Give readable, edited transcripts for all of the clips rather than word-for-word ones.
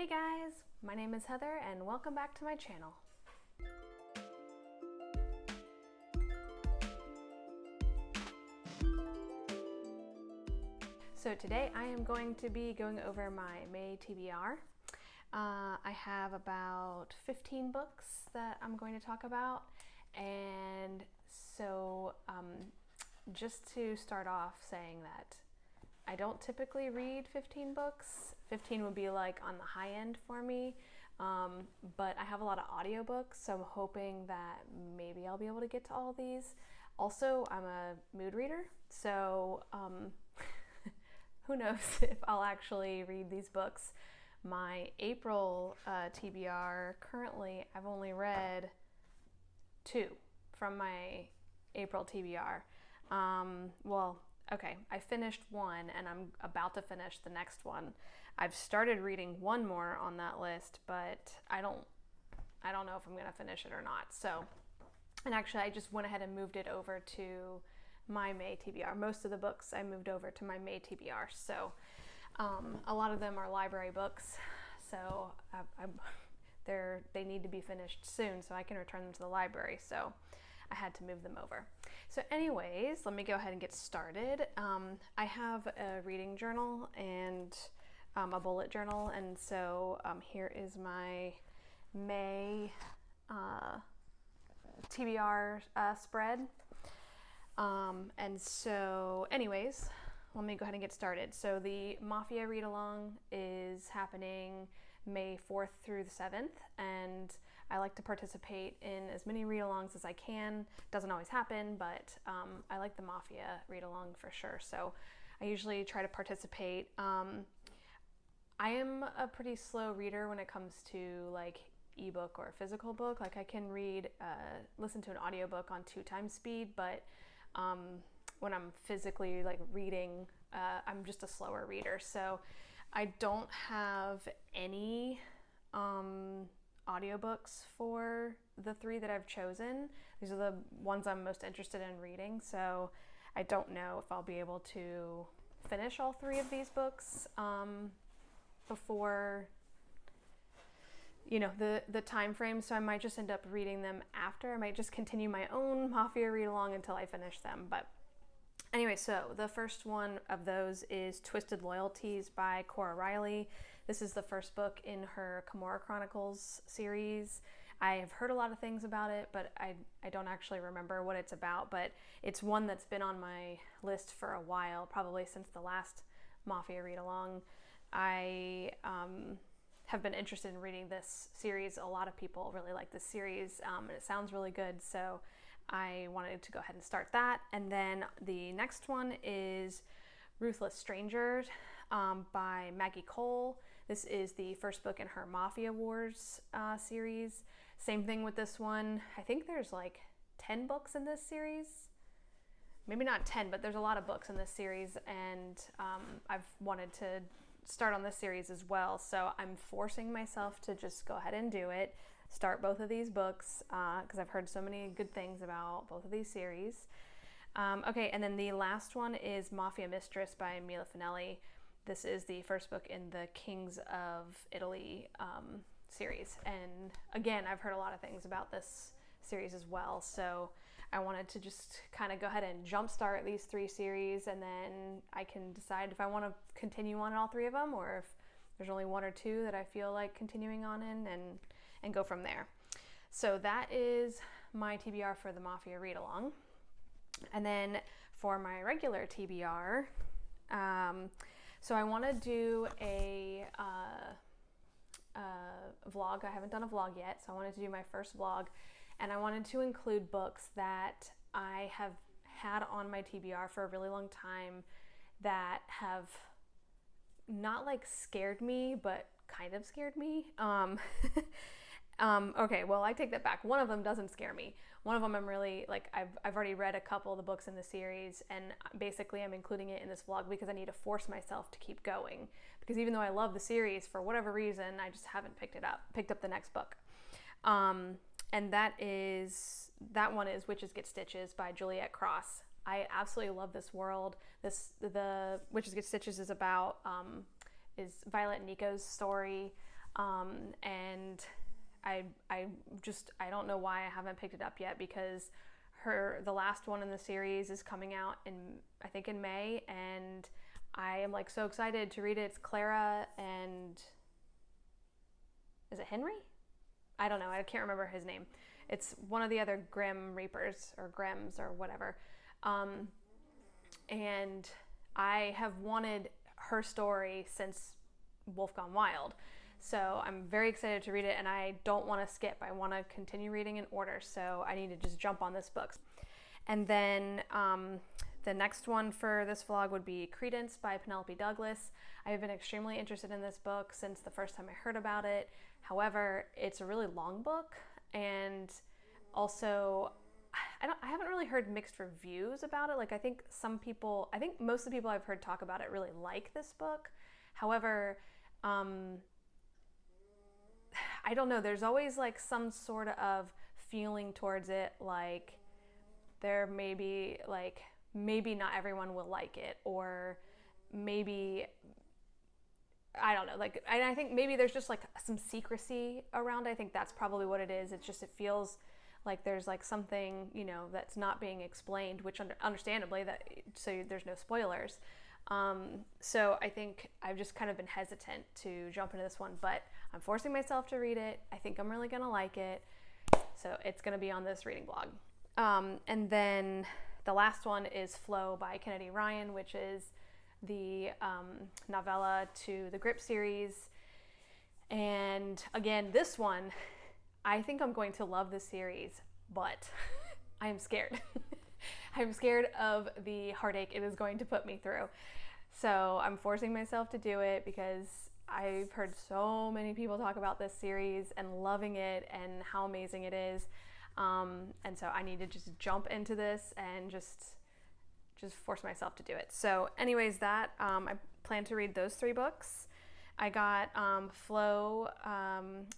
Hey guys, my name is Heather and welcome back to my channel. So today I am going to be going over my May TBR. I have about 15 books that I'm going to talk about, and so just to start off saying that I don't typically read 15 books. 15 would be like on the high end for me, but I have a lot of audiobooks, so I'm hoping that maybe I'll be able to get to all these. Also, I'm a mood reader, so who knows if I'll actually read these books. My April TBR, currently I've only read 2 from my April TBR. Okay, I finished 1 and I'm about to finish the next one. I've started reading 1 more on that list, but I don't know if I'm gonna finish it or not. So, and actually I just went ahead and moved it over to my May TBR. Most of the books I moved over to my May TBR. So a lot of them are library books, so they need to be finished soon so I can return them to the library. So I had to move them over. So anyways, let me go ahead and get started. I have a reading journal and a bullet journal, and so here is my May TBR spread. And so anyways, let me go ahead and get started. So the Mafia read-along is happening May 4th through the 7th, and I like to participate in as many read-alongs as I can. Doesn't always happen, but I like the Mafia read-along for sure, so I usually try to participate. I am a pretty slow reader when it comes to like ebook or physical book. Like I can listen to an audiobook on 2 times speed, but when I'm physically like reading, I'm just a slower reader. So I don't have any audiobooks for the 3 that I've chosen. These are the ones I'm most interested in reading. So I don't know if I'll be able to finish all 3 of these books before the time frame. So I might just end up reading them after. I might just continue my own Mafia read along until I finish them. But anyway, so the first one of those is Twisted Loyalties by Cora Reilly. This is the first book in her Cora Chronicles series. I have heard a lot of things about it, but I don't actually remember what it's about, but it's one that's been on my list for a while, probably since the last Mafia read along. I have been interested in reading this series. A lot of people really like this series, and it sounds really good, so I wanted to go ahead and start that. And then the next one is Ruthless Stranger by Maggie Cole. This is the first book in her Mafia Wars series. Same thing with this one. I think there's like 10 books in this series. Maybe not 10, but there's a lot of books in this series, and I've wanted to start on this series as well, so I'm forcing myself to just go ahead and do it, start both of these books, because I've heard so many good things about both of these series. Okay, and then the last one is Mafia Mistress by Mila Finelli. This is the first book in the Kings of Italy series, and again, I've heard a lot of things about this series as well, so I wanted to just kind of go ahead and jumpstart these 3 series, and then I can decide if I want to continue on all 3 of them, or if there's only 1 or 2 that I feel like continuing on in, and go from there. So that is my TBR for the Mafia read along. And then for my regular TBR, so I want to do a vlog. I haven't done a vlog yet, so I wanted to do my first vlog, and I wanted to include books that I have had on my TBR for a really long time that have not like scared me, but kind of scared me. Okay, well, I take that back. One of them doesn't scare me. One of them I'm really, like, I've already read a couple of the books in the series, and basically I'm including it in this vlog because I need to force myself to keep going. Because even though I love the series, for whatever reason, I just haven't picked up the next book. And that one is Witches Get Stitches by Juliette Cross. I absolutely love this world. The Witches Get Stitches is about, is Violet and Nico's story. And I don't know why I haven't picked it up yet, because the last one in the series is coming out I think in May, and I am like so excited to read it. It's Clara and, is it Henry? I don't know. I can't remember his name. It's one of the other Grim Reapers or Grims or whatever. And I have wanted her story since Wolf Gone Wild. So I'm very excited to read it, and I don't want to skip. I want to continue reading in order, so I need to just jump on this book. And then the next one for this vlog would be Credence by Penelope Douglas. I have been extremely interested in this book since the first time I heard about it. However, it's a really long book, and also I haven't really heard mixed reviews about it. Like I think most of the people I've heard talk about it really like this book. However, I don't know, there's always like some sort of feeling towards it, like there may be like, maybe not everyone will like it, or maybe, I don't know, like, I think maybe there's just like some secrecy around it. I think that's probably what it is. It's just, it feels like there's like something, you know, that's not being explained, which understandably, so there's no spoilers. So I think I've just kind of been hesitant to jump into this one, but I'm forcing myself to read it. I think I'm really going to like it. So it's going to be on this reading blog. And then the last one is Flow by Kennedy Ryan, which is the novella to the Grip series. And again, this one, I think I'm going to love this series, but I am scared. I'm scared of the heartache it is going to put me through. So I'm forcing myself to do it because I've heard so many people talk about this series and loving it and how amazing it is. And so I need to just jump into this and just force myself to do it. So anyways, I plan to read those 3 books. I got Flow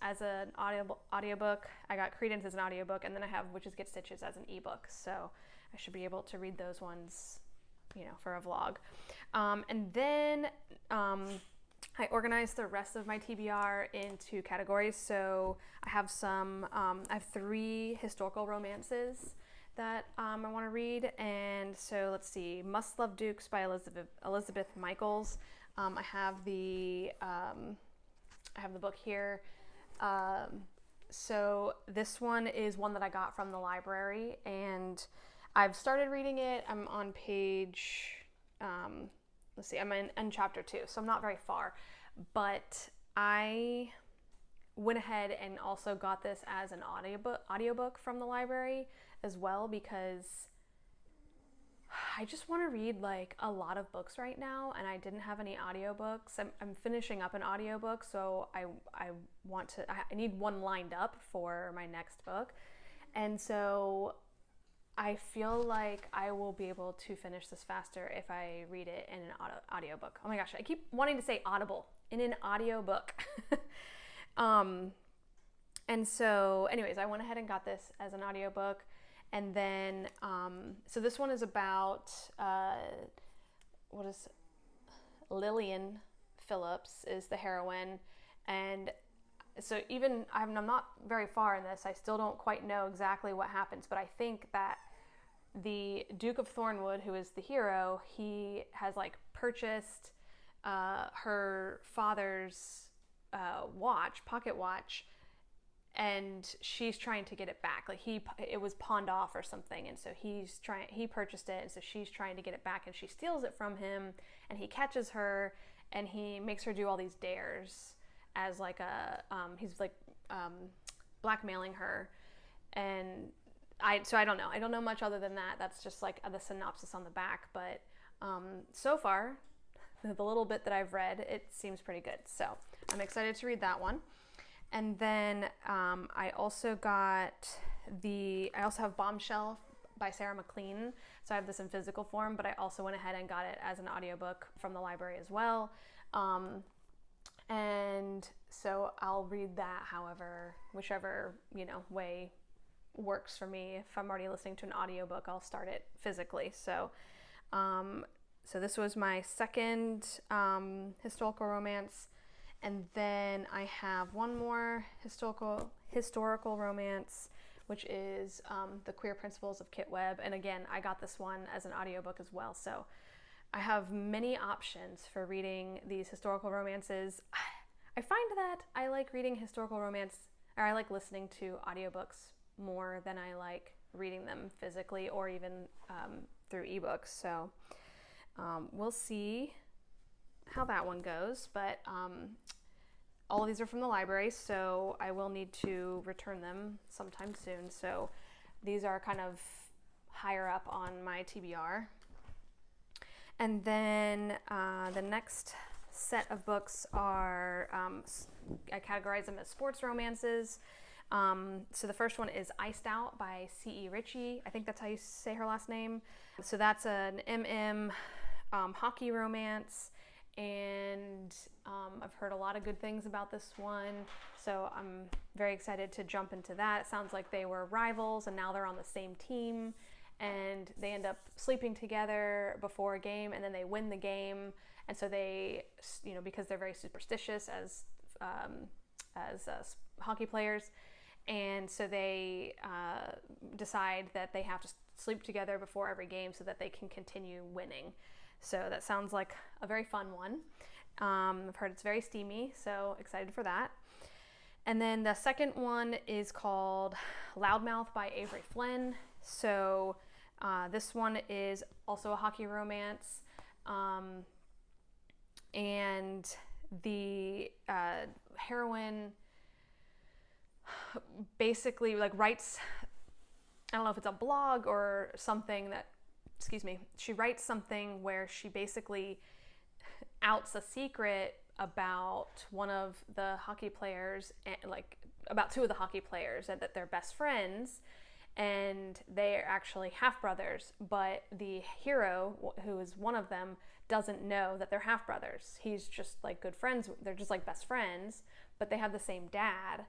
as an audiobook. I got Credence as an audiobook, and then I have Witches Get Stitches as an ebook. So I should be able to read those ones, you know, for a vlog. And then I organized the rest of my TBR into categories. So I have I have 3 historical romances that I want to read. And so let's see, Must Love Dukes by Elizabeth Michels. I have the book here. So this one is one that I got from the library, and I've started reading it. I'm on page, let's see, I'm in chapter 2, so I'm not very far, but I went ahead and also got this as an audiobook from the library as well, because I just want to read like a lot of books right now, and I didn't have any audiobooks. I'm finishing up an audiobook, so I need one lined up for my next book. And so I feel like I will be able to finish this faster if I read it in an audiobook. Oh my gosh, I keep wanting to say audible in an audiobook. And so anyways, I went ahead and got this as an audiobook. And then, so this one is about, Lillian Phillips is the heroine. And so even, I'm not very far in this, I still don't quite know exactly what happens, but I think that the Duke of Thornwood, who is the hero, he has like purchased her father's pocket watch, and she's trying to get it back. Like it was pawned off or something, and so he purchased it, and so she's trying to get it back, and she steals it from him, and he catches her, and he makes her do all these dares as like he's like blackmailing her. And I don't know much other than that. That's just like the synopsis on the back, but so far the little bit that I've read, it seems pretty good, so I'm excited to read that one. And then I also have Bombshell by Sarah MacLean. So I have this in physical form, but I also went ahead and got it as an audiobook from the library as well. And so I'll read that whichever, way works for me. If I'm already listening to an audiobook, I'll start it physically. So this was my second historical romance. And then I have one more historical romance, which is The Queer Principles of Kit Webb. And again, I got this one as an audiobook as well. So I have many options for reading these historical romances. I find that I like reading historical romance, or I like listening to audiobooks more than I like reading them physically or even through ebooks. So we'll see how that one goes. But all of these are from the library, so I will need to return them sometime soon. So these are kind of higher up on my TBR. And then the next set of books are, I categorize them as sports romances. So the first one is Iced Out by CE Ricci. I think that's how you say her last name. So that's an hockey romance. And I've heard a lot of good things about this one, so I'm very excited to jump into that. It sounds like they were rivals and now they're on the same team, and they end up sleeping together before a game, and then they win the game. And so they, because they're very superstitious as hockey players, and so they decide that they have to sleep together before every game so that they can continue winning. So that sounds like a very fun one. I've heard it's very steamy, so excited for that. And then the second one is called Loudmouth by Avery Flynn. So this one is also a hockey romance. And the heroine basically writes, I don't know if it's a blog or something that, she writes something where she basically outs a secret about one of the hockey players, about two of the hockey players, and that they're best friends, and they're actually half-brothers, but the hero, who is one of them, doesn't know that they're half-brothers. He's just good friends, they're just best friends, but they have the same dad,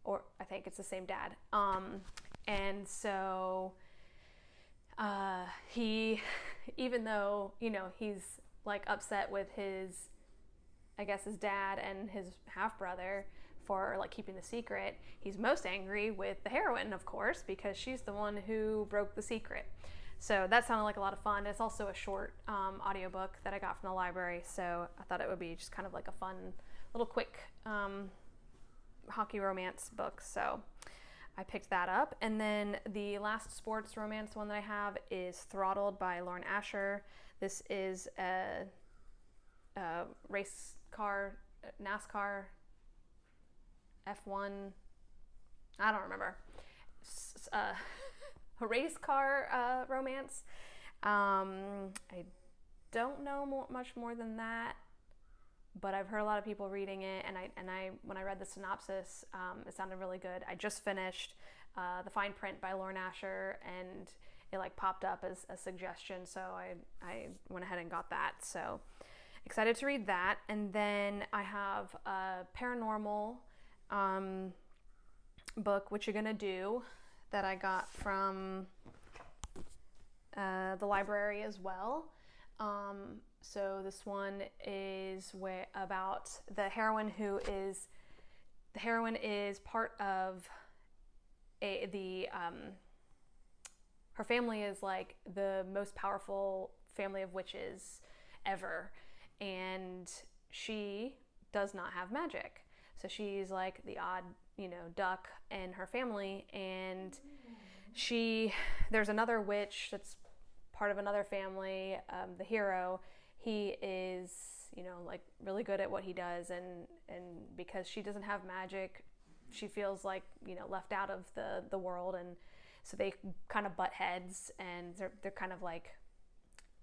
or I think it's the same dad. And so he, even though, he's upset with his dad and his half-brother for keeping the secret, he's most angry with the heroine, of course, because she's the one who broke the secret. So that sounded like a lot of fun. It's also a short audiobook that I got from the library, so I thought it would be just kind of a fun little quick hockey romance book. So I picked that up. And then the last sports romance one that I have is Throttled by Lauren Asher. This is a race car, NASCAR, F1, I don't remember, a race car romance. I don't know much more than that, but I've heard a lot of people reading it, and I when I read the synopsis, it sounded really good. I just finished the fine print by Lauren Asher, and it popped up as a suggestion, so I went ahead and got that. So excited to read that. And then I have a paranormal book, What You're Gonna Do, that I got from the library as well. So this one is about the heroine is part of her family is the most powerful family of witches ever, and she does not have magic. So she's the odd, duck in her family, and there's another witch that's part of another family, the hero. He is, really good at what he does, and because she doesn't have magic, she feels left out of the world, and so they kind of butt heads, and they're kind of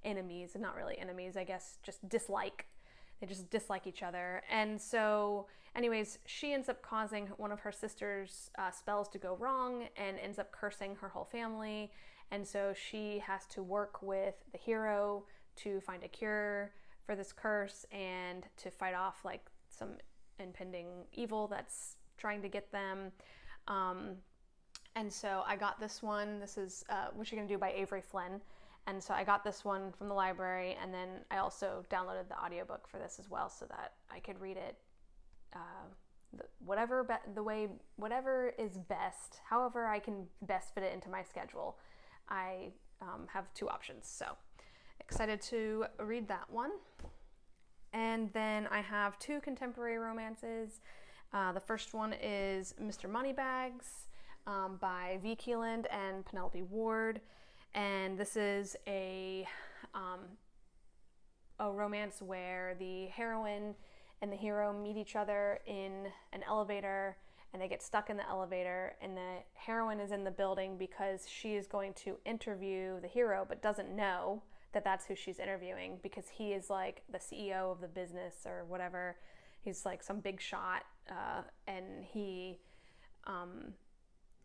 enemies, not really enemies, I guess, they just dislike each other. And so anyways, she ends up causing one of her sister's spells to go wrong and ends up cursing her whole family. And so she has to work with the hero to find a cure for this curse and to fight off some impending evil that's trying to get them. And so I got this one. This is What You're Gonna Do by Avery Flynn. And so I got this one from the library, and then I also downloaded the audiobook for this as well so that I could read it whatever is best, however I can best fit it into my schedule. I have 2 options, so excited to read that one. And then I have 2 contemporary romances. The first one is Mr. Moneybags by V. Keeland and Penelope Ward, and this is a romance where the heroine and the hero meet each other in an elevator, and they get stuck in the elevator, and the heroine is in the building because she is going to interview the hero but doesn't know that that's who she's interviewing, because he is like the CEO of the business or whatever. He's like some big shot, and he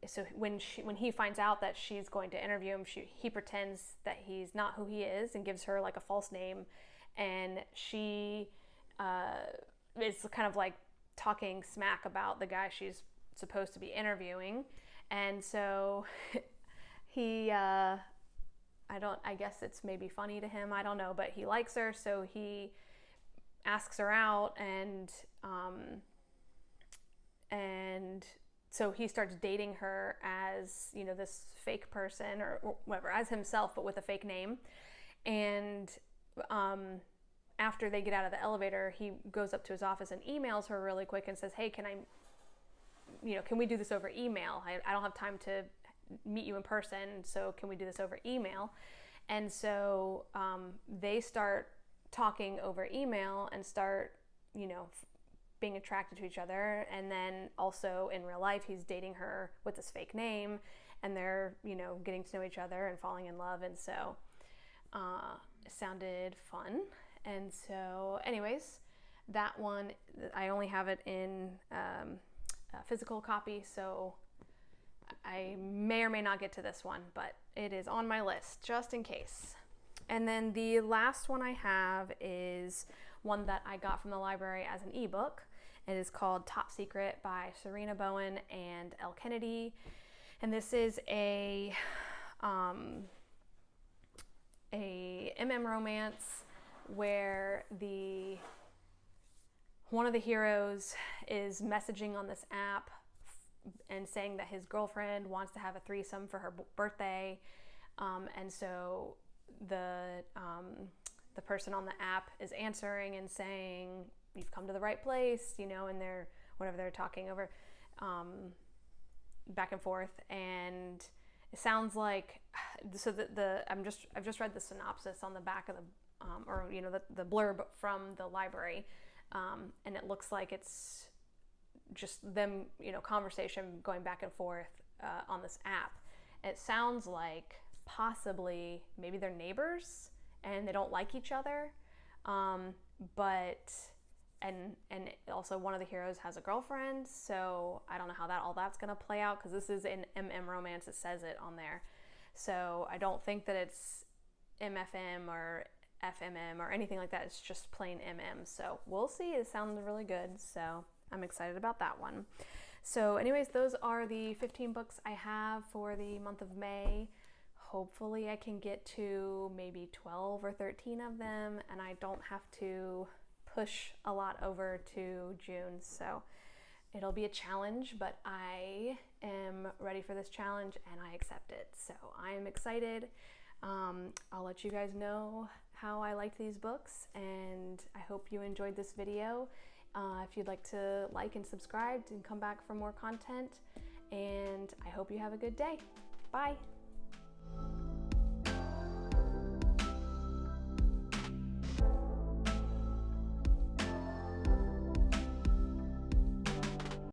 so when he finds out that she's going to interview him, he pretends that he's not who he is and gives her like a false name, and she is kind of like talking smack about the guy she's supposed to be interviewing. And so he I guess it's maybe funny to him, I don't know, but he likes her, so he asks her out, and so he starts dating her as, you know, this fake person or whatever, as himself but with a fake name. And after they get out of the elevator, he goes up to his office and emails her really quick and says, hey, can we do this over email? I don't have time to meet you in person, so can we do this over email? And so they start talking over email and start, you know, being attracted to each other. And then also in real life, he's dating her with this fake name, and they're, you know, getting to know each other and falling in love. And so it sounded fun. And so anyways, that one, I only have it in a physical copy, so I may or may not get to this one, but it is on my list just in case. And then the last one I have is one that I got from the library as an ebook. It is called Top Secret by Sarina, Bowan, and Elle Kennedy. And this is a MM romance where one of the heroes is messaging on this app and saying that his girlfriend wants to have a threesome for her birthday, and so the person on the app is answering and saying, you've come to the right place, you know, and they're talking over back and forth. And it sounds like, so I've just read the synopsis on the back of the blurb from the library, and it looks like it's just them, you know, conversation going back and forth on this app. It sounds like possibly maybe they're neighbors and they don't like each other, but also one of the heroes has a girlfriend, so I don't know how all that's gonna play out, because this is an MM romance, it says it on there, so I don't think that it's MFM or FMM or anything like that. It's just plain MM, so we'll see. It sounds really good, so I'm excited about that one. So anyways, those are the 15 books I have for the month of May. Hopefully I can get to maybe 12 or 13 of them, and I don't have to push a lot over to June. So it'll be a challenge, but I am ready for this challenge and I accept it. So I'm excited. I'll let you guys know how I liked these books, and I hope you enjoyed this video. If you'd like to like and subscribe and come back for more content, and I hope you have a good day. Bye.